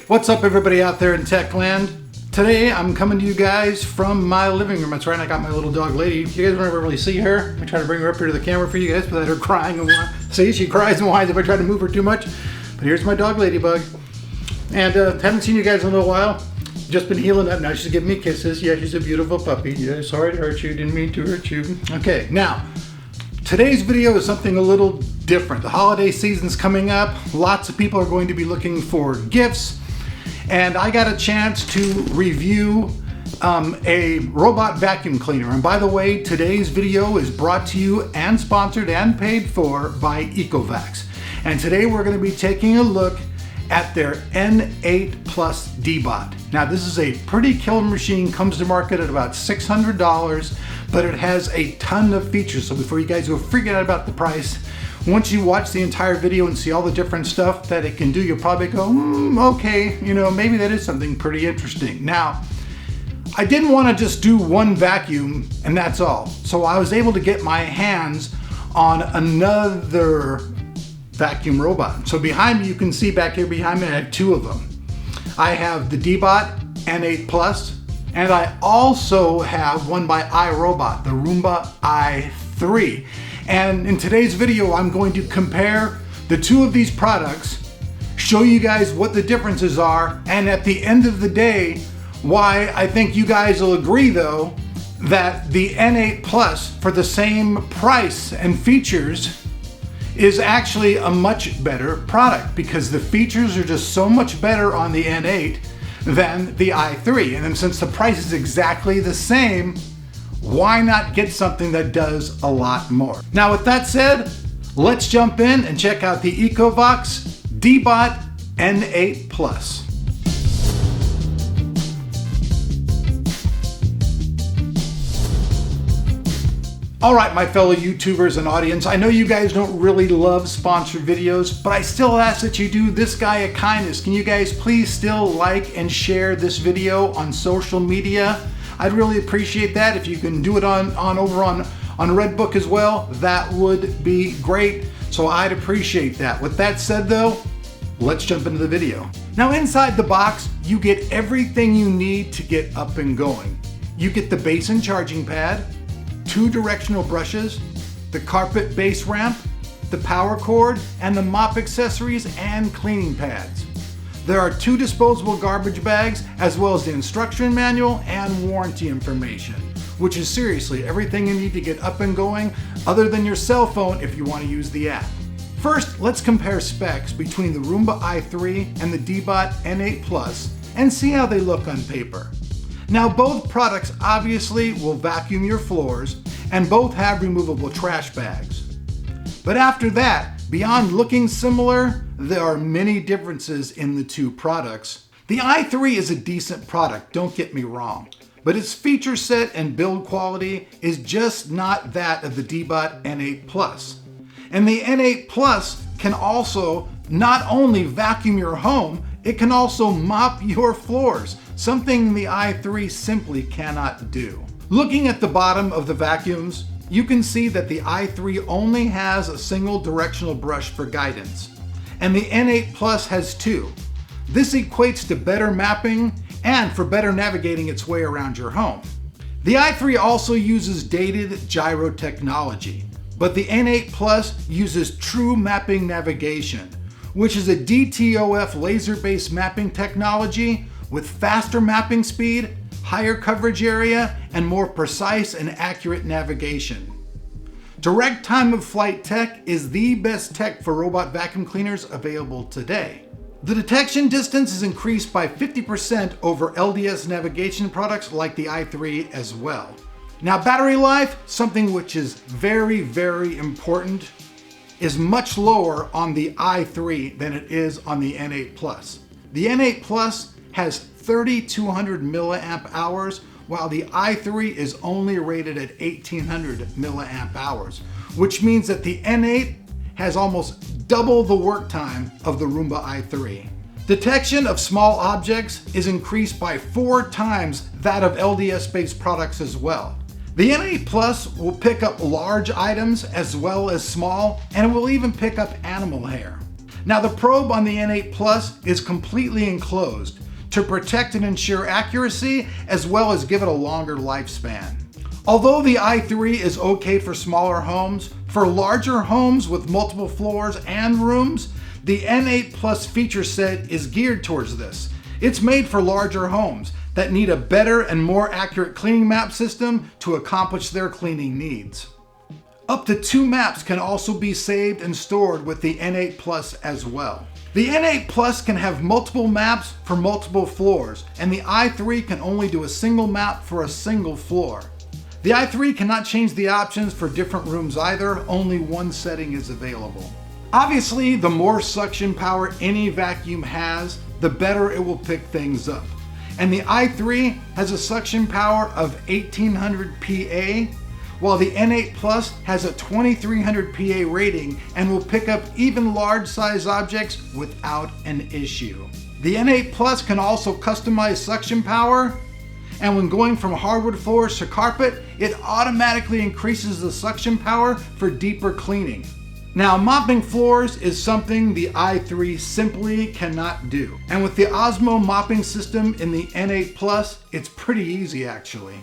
What's up everybody out there in tech land? Today I'm coming to you guys from my living room. That's right, I got my little dog Lady. You guys don't ever really see her. I try to bring her up here to the camera for you guys without her crying and whining. See, she cries and whines if I try to move her too much. But here's my dog Ladybug. And haven't seen you guys in a little while. Just been healing up. Now she's giving me kisses. Yeah, she's a beautiful puppy. Yeah, sorry to hurt you. Didn't mean to hurt you. Okay, now, today's video is something a little different. The holiday season's coming up. Lots of people are going to be looking for gifts. And I got a chance to review a robot vacuum cleaner. And by the way, today's video is brought to you and sponsored and paid for by Ecovacs. And today we're going to be taking a look at their N8 Plus DEEBOT. Now this is a pretty killer machine, comes to market at about $600, but it has a ton of features. So before you guys go freaking out about the price, once you watch the entire video and see all the different stuff that it can do, you'll probably go, okay, you know, maybe that is something pretty interesting. Now, I didn't want to just do one vacuum and that's all. So I was able to get my hands on another vacuum robot. So behind me, you can see back here behind me, I have two of them. I have the DEEBOT N8 Plus, and I also have one by iRobot, the Roomba i3. And in today's video, I'm going to compare the two of these products, show you guys what the differences are, and at the end of the day, why I think you guys will agree though, that the N8 Plus for the same price and features is actually a much better product because the features are just so much better on the N8 than the i3. And then since the price is exactly the same, why not get something that does a lot more? Now with that said, let's jump in and check out the Ecovacs DEEBOT N8 Plus. All right, my fellow YouTubers and audience, I know you guys don't really love sponsored videos, but I still ask that you do this guy a kindness. Can you guys please still like and share this video on social media? I'd really appreciate that. If you can do it over on Redbook as well, that would be great. So I'd appreciate that. With that said though, let's jump into the video. Now inside the box, you get everything you need to get up and going. You get the basin charging pad, 2 directional brushes, the carpet base ramp, the power cord, and the mop accessories and cleaning pads. There are 2 disposable garbage bags, as well as the instruction manual and warranty information, which is seriously everything you need to get up and going, other than your cell phone if you want to use the app. First, let's compare specs between the Roomba i3 and the DEEBOT N8 Plus and see how they look on paper. Now both products obviously will vacuum your floors and both have removable trash bags. But after that, beyond looking similar, there are many differences in the two products. The i3 is a decent product, don't get me wrong, but its feature set and build quality is just not that of the DEEBOT N8 Plus. And the N8 Plus can also not only vacuum your home, it can also mop your floors, something the i3 simply cannot do. Looking at the bottom of the vacuums, you can see that the i3 only has a single directional brush for guidance, and the N8 Plus has 2. This equates to better mapping and for better navigating its way around your home. The i3 also uses dated gyro technology, but the N8 Plus uses true mapping navigation, which is a DTOF laser-based mapping technology with faster mapping speed, higher coverage area, and more precise and accurate navigation. Direct time of flight tech is the best tech for robot vacuum cleaners available today. The detection distance is increased by 50% over LDS navigation products like the i3 as well. Now battery life, something which is very, very important, is much lower on the i3 than it is on the N8 Plus. The N8 Plus has 3,200 milliamp hours, while the i3 is only rated at 1,800 milliamp hours, which means that the N8 has almost double the work time of the Roomba i3. Detection of small objects is increased by 4 times that of LDS-based products as well. The N8 Plus will pick up large items as well as small, and it will even pick up animal hair. Now the probe on the N8 Plus is completely enclosed to protect and ensure accuracy, as well as give it a longer lifespan. Although the i3 is okay for smaller homes, for larger homes with multiple floors and rooms, the N8 Plus feature set is geared towards this. It's made for larger homes that need a better and more accurate cleaning map system to accomplish their cleaning needs. Up to 2 maps can also be saved and stored with the N8 Plus as well. The N8 Plus can have multiple maps for multiple floors, and the i3 can only do a single map for a single floor. The i3 cannot change the options for different rooms either, only one setting is available. Obviously, the more suction power any vacuum has, the better it will pick things up. And the i3 has a suction power of 1800 PA, while the N8 Plus has a 2300 PA rating and will pick up even large size objects without an issue. The N8 Plus can also customize suction power, and when going from hardwood floors to carpet, it automatically increases the suction power for deeper cleaning. Now, mopping floors is something the i3 simply cannot do. And with the Osmo mopping system in the N8 Plus, it's pretty easy actually.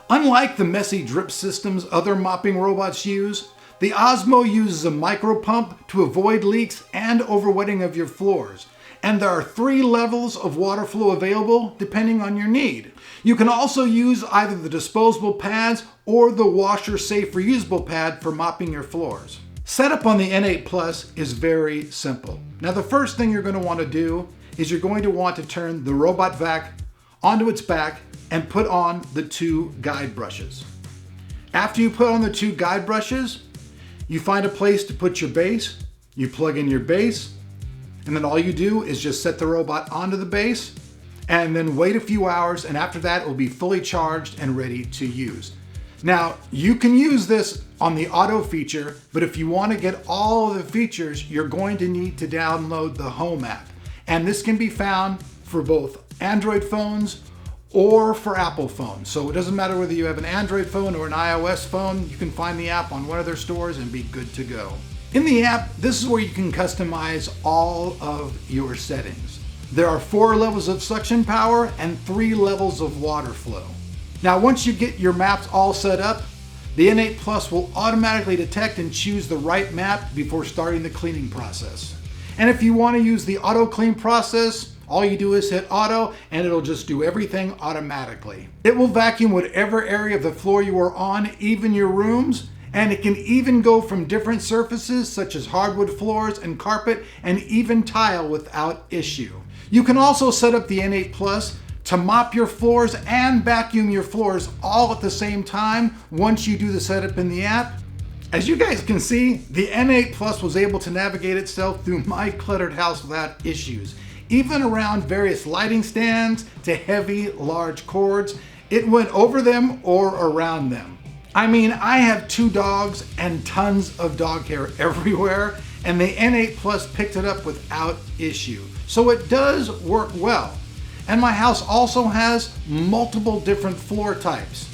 Unlike the messy drip systems other mopping robots use, the Osmo uses a micro pump to avoid leaks and overwetting of your floors. And there are 3 levels of water flow available depending on your need. You can also use either the disposable pads or the washer-safe reusable pad for mopping your floors. Setup on the N8 Plus is very simple. Now the first thing you're going to want to do is you're going to want to turn the robot vac onto its back and put on the 2 guide brushes. After you put on the 2 guide brushes, you find a place to put your base, you plug in your base, and then all you do is just set the robot onto the base and then wait a few hours, and after that it will be fully charged and ready to use. Now, you can use this on the auto feature, but if you want to get all of the features, you're going to need to download the Home app. And this can be found for both Android phones or for Apple phones. So it doesn't matter whether you have an Android phone or an iOS phone, you can find the app on one of their stores and be good to go. In the app, this is where you can customize all of your settings. There are 4 levels of suction power and 3 levels of water flow. Now, once you get your maps all set up, the N8 Plus will automatically detect and choose the right map before starting the cleaning process. And if you want to use the auto clean process, all you do is hit auto and it'll just do everything automatically. It will vacuum whatever area of the floor you are on, even your rooms, and it can even go from different surfaces such as hardwood floors and carpet and even tile without issue. You can also set up the N8 Plus to mop your floors and vacuum your floors all at the same time once you do the setup in the app. As you guys can see, the N8 Plus was able to navigate itself through my cluttered house without issues. Even around various lighting stands to heavy, large cords, it went over them or around them. I mean, I have 2 dogs and tons of dog hair everywhere, and the N8 Plus picked it up without issue. So it does work well. And my house also has multiple different floor types.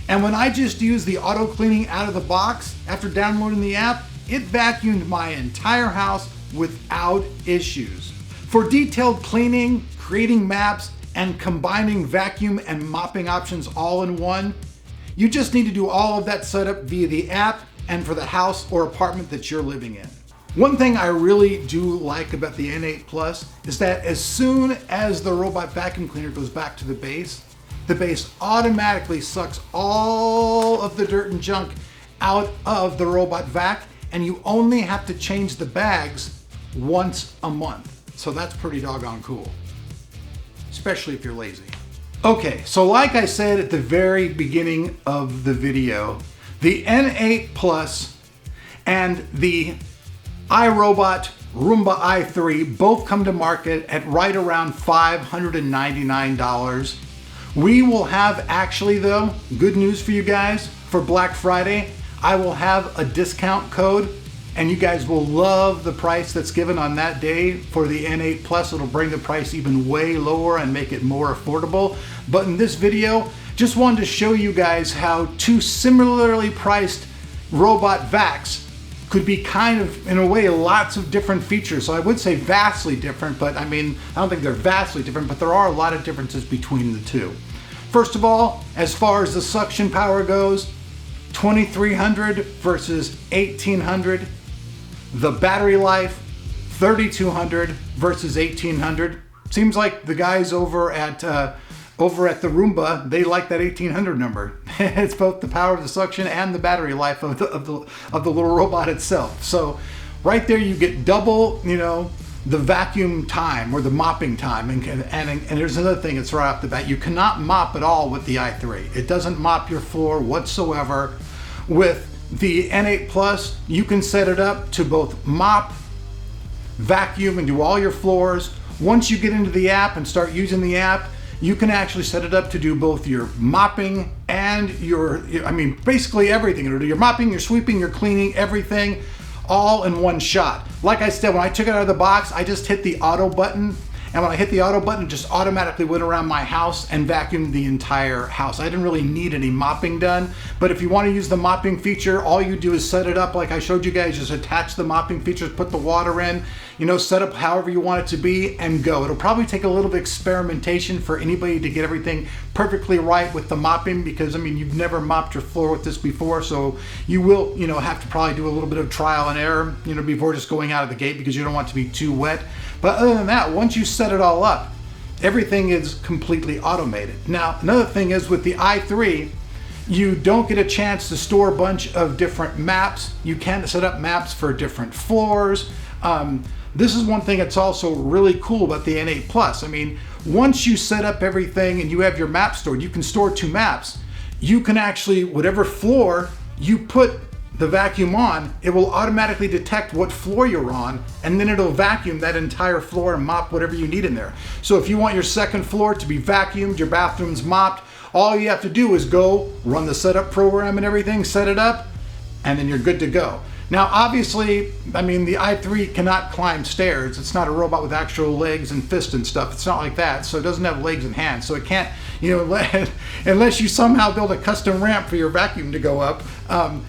And when I just used the auto cleaning out of the box after downloading the app, it vacuumed my entire house without issues. For detailed cleaning, creating maps, and combining vacuum and mopping options all in one, you just need to do all of that setup via the app and for the house or apartment that you're living in. One thing I really do like about the N8 Plus is that as soon as the robot vacuum cleaner goes back to the base automatically sucks all of the dirt and junk out of the robot vac, and you only have to change the bags once a month. So that's pretty doggone cool, especially if you're lazy. Okay, so like I said at the very beginning of the video, the N8 Plus and the iRobot Roomba i3 both come to market at right around $599. We will have, actually though, good news for you guys, for Black Friday, I will have a discount code and you guys will love the price that's given on that day for the N8 Plus. It'll bring the price even way lower and make it more affordable. But in this video, just wanted to show you guys how 2 similarly priced robot vacs could be kind of, in a way, lots of different features. So I would say vastly different, but I mean, I don't think they're vastly different, but there are a lot of differences between the two. First of all, as far as the suction power goes, 2300 versus 1800. The battery life, 3200 versus 1800. Seems like the guys over at the Roomba, they like that 1800 number. It's both the power of the suction and the battery life of the little robot itself. So right there you get double, you know, the vacuum time or the mopping time. And there's another thing that's right off the bat. You cannot mop at all with the i3. It doesn't mop your floor whatsoever. With the N8 Plus, you can set it up to both mop, vacuum, and do all your floors. Once you get into the app and start using the app, you can actually set it up to do both your mopping and basically everything. It'll do your mopping, your sweeping, your cleaning, everything, all in one shot. Like I said, when I took it out of the box, I just hit the auto button. And when I hit the auto button, it just automatically went around my house and vacuumed the entire house. I didn't really need any mopping done. But if you want to use the mopping feature, all you do is set it up like I showed you guys. Just attach the mopping features, put the water in, you know, set up however you want it to be and go. It'll probably take a little bit of experimentation for anybody to get everything perfectly right with the mopping, because I mean, you've never mopped your floor with this before. So you will, you know, have to probably do a little bit of trial and error, you know, before just going out of the gate, because you don't want it to be too wet. But other than that, once you set it all up, everything is completely automated. Now, another thing is with the i3, you don't get a chance to store a bunch of different maps. You can set up maps for different floors. This is one thing that's also really cool about the N8 Plus. I mean, once you set up everything and you have your map stored, you can store 2 maps. You can actually, whatever floor you put the vacuum on, it will automatically detect what floor you're on, and then it'll vacuum that entire floor and mop whatever you need in there. So if you want your second floor to be vacuumed, your bathroom's mopped, all you have to do is go run the setup program and everything, set it up, and then you're good to go. Now, obviously, I mean, the i3 cannot climb stairs. It's not a robot with actual legs and fists and stuff. It's not like that. So it doesn't have legs and hands. So it can't, you know, unless you somehow build a custom ramp for your vacuum to go up,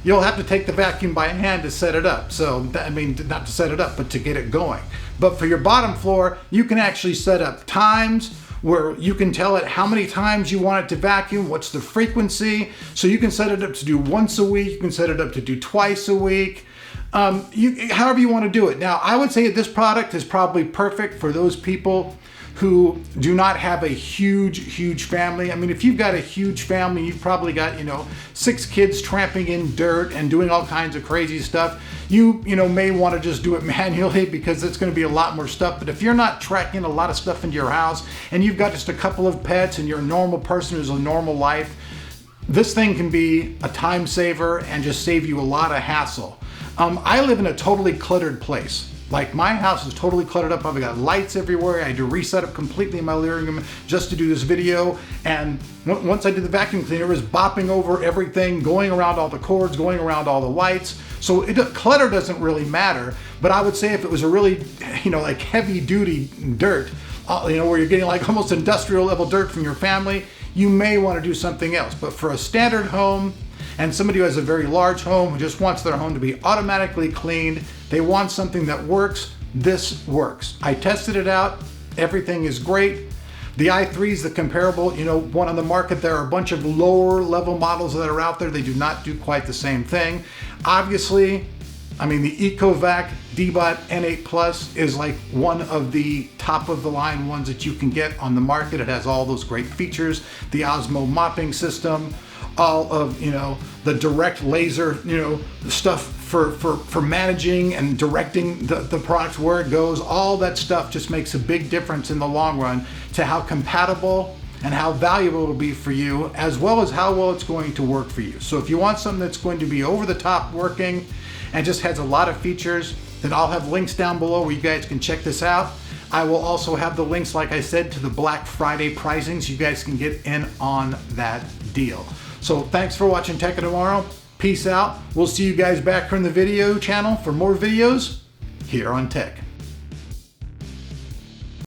you'll have to take the vacuum by hand to set it up. So, I mean, not to set it up, but to get it going. But for your bottom floor, you can actually set up times where you can tell it how many times you want it to vacuum, what's the frequency. So you can set it up to do once a week, you can set it up to do twice a week, however you want to do it. Now, I would say that this product is probably perfect for those people who do not have a huge family. I mean, if you've got a huge family, you've probably got, you know, 6 kids tramping in dirt and doing all kinds of crazy stuff. You know, may want to just do it manually because it's going to be a lot more stuff. But if you're not tracking a lot of stuff into your house and you've got just a couple of pets and you're a normal person who's a normal life, this thing can be a time saver and just save you a lot of hassle. I live in a totally cluttered place. Like, my house is totally cluttered up. I've got lights everywhere. I had to reset up completely in my living room just to do this video. And once I did the vacuum cleaner, it was bopping over everything, going around all the cords, going around all the lights. So clutter doesn't really matter. But I would say if it was a really, you know, like heavy duty dirt, you know, where you're getting like almost industrial level dirt from your family, you may want to do something else. But for a standard home, and somebody who has a very large home who just wants their home to be automatically cleaned, they want something that works, this works. I tested it out, everything is great. The i3 is the comparable, you know, one on the market. There are a bunch of lower level models that are out there. They do not do quite the same thing. Obviously, I mean, the Ecovacs DEEBOT N8 Plus is like one of the top of the line ones that you can get on the market. It has all those great features, the Osmo mopping system, all of, you know, the direct laser, you know, stuff for managing and directing the product where it goes. All that stuff just makes a big difference in the long run to how compatible and how valuable it'll be for you, as well as how well it's going to work for you. So if you want something that's going to be over the top working and just has a lot of features, then I'll have links down below where you guys can check this out. I will also have the links, like I said, to the Black Friday pricing so you guys can get in on that deal. So thanks for watching TechOFtomorrow. Peace out. We'll see you guys back from the video channel for more videos here on Tech.